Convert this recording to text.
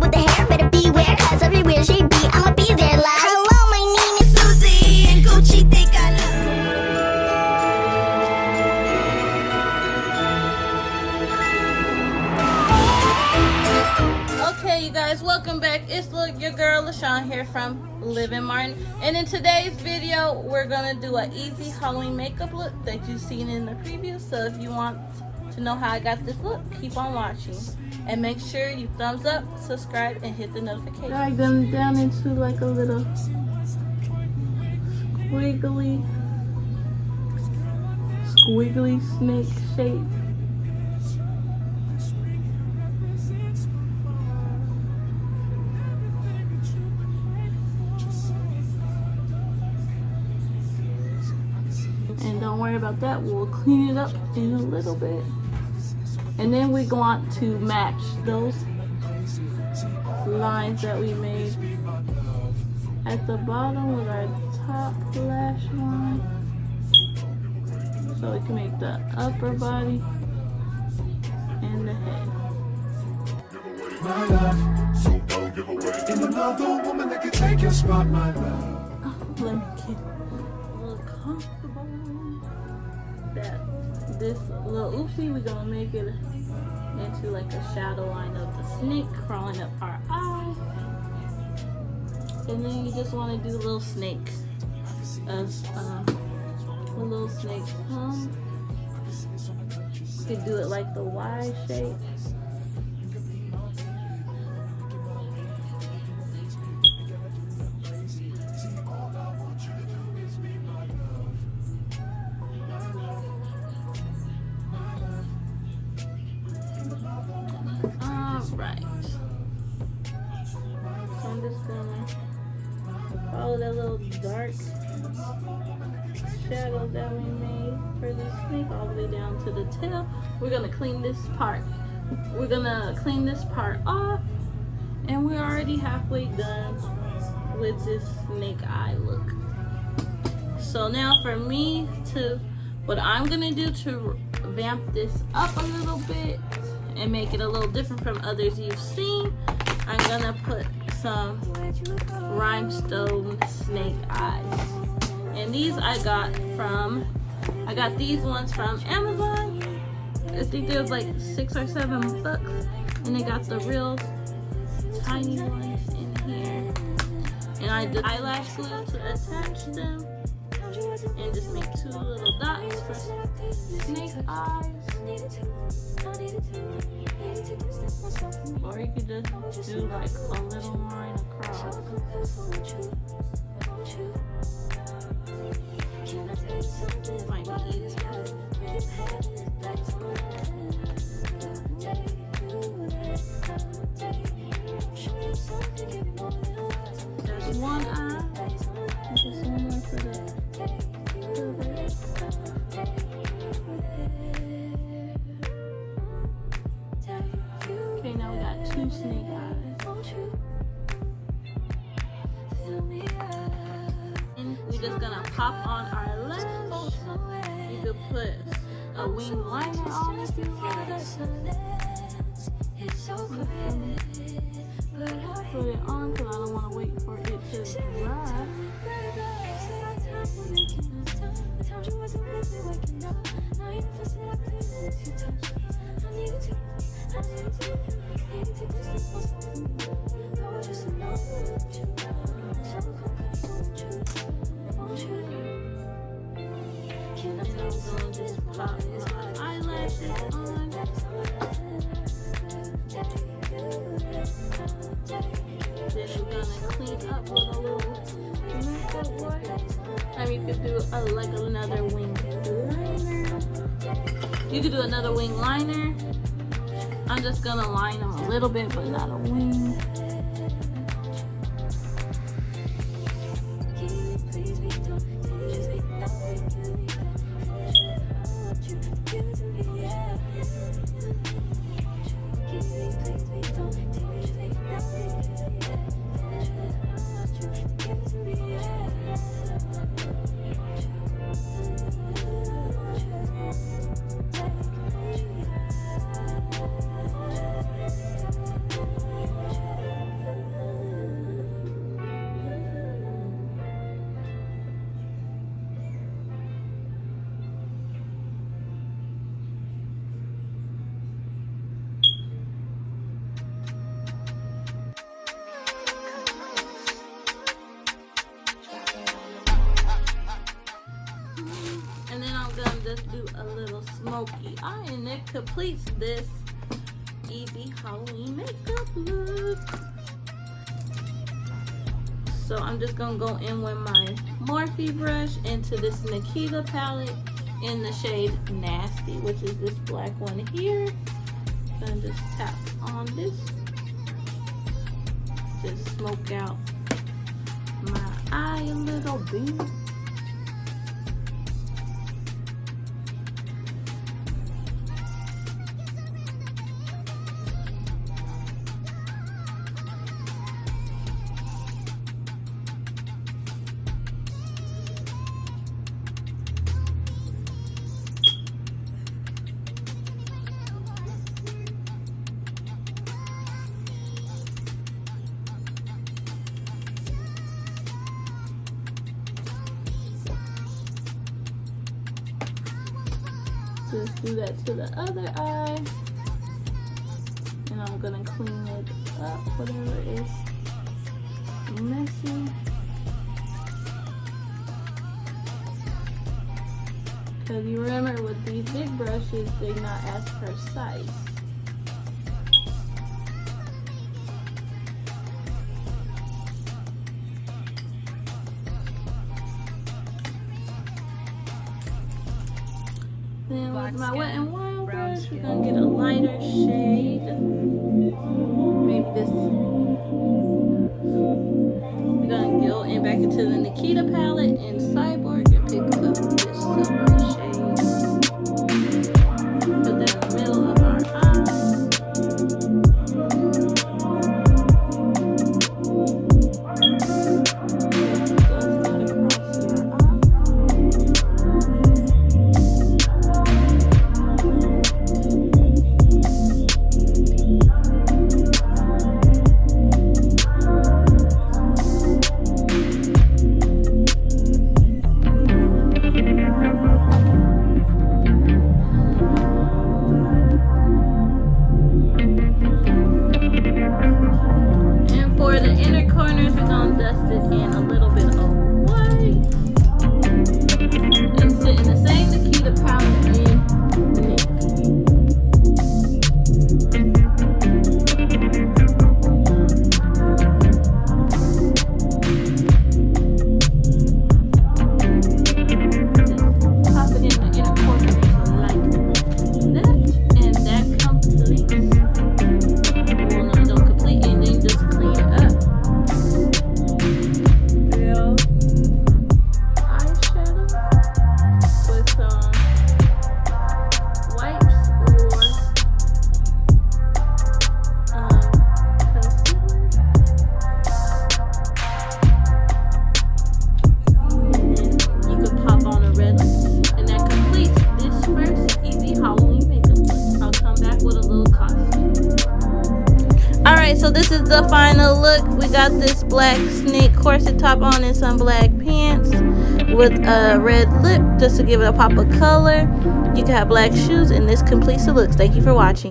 with the hair, better beware, cause everywhere she be, I'ma be there like, hello, my name is Susie, and Gucci think I love. Okay, you guys, welcome back. It's your girl LaShawn here from Living Martin, and in today's video we're gonna do an easy Halloween makeup look that you've seen in the preview. So if you want to know how I got this look, keep on watching and make sure you thumbs up, subscribe, and hit the notification. Drag them down into like a little squiggly snake shape. And don't worry about that, we'll clean it up in a little bit. And then we want to match those lines that we made at the bottom with our top lash line. So we can make the upper body and the head. My love, so don't give away. In another woman that can take your spot, my love. Oh, let me get a little comfortable. This little oopsie, we're gonna make it into like a shadow line of the snake crawling up our eye. And then you just want to do a little snake as a little snake tongue. You could do it like the Y shape. Right. So I'm just gonna follow that little dark shadow that we made for the snake all the way down to the tail. We're gonna clean this part. We're gonna clean this part off, and we're already halfway done with this snake eye look. So now for me what I'm gonna do to vamp this up a little bit and make it a little different from others you've seen, I'm gonna put some rhinestone snake eyes. And these I got these ones from Amazon. I think there was like $6 or $7, and they got the real tiny ones in here. And I did eyelash glue to attach them, and just make 2 little dots for snake eyes. Or you could just do like a little line across. Might be easier. There's one eye. Just one more for the Okay, now we got 2 snake eyes. And we're just gonna pop on our lens. You could put a wing liner on if you want. Put it on because I don't want to wait for it to dry. Pop my eyelashes on. Then we're gonna clean up with a little makeup wipe. And you could do like another wing liner. You could do another wing liner. I'm just gonna line them a little bit, but not a wing. Smokey Eye, and it completes this easy Halloween makeup look. So I'm just gonna go in with my Morphe brush into this Nikita palette in the shade Nasty, which is this black one here. Gonna just tap on this, just smoke out my eye a little bit. Just do that to the other eye, and I'm gonna clean it up, whatever is messy. Because you remember with these big brushes, they're not as precise. Then with my Wet n Wild brush, we're gonna get a lighter shade. Maybe this. We're gonna go in back into the Nikita palette in Cyborg and pick up this silver shade. Put that in the middle of our eye. So this is the final look. We got this black snake corset top on and some black pants with a red lip just to give it a pop of color. You can have black shoes, and this completes the looks. Thank you for watching.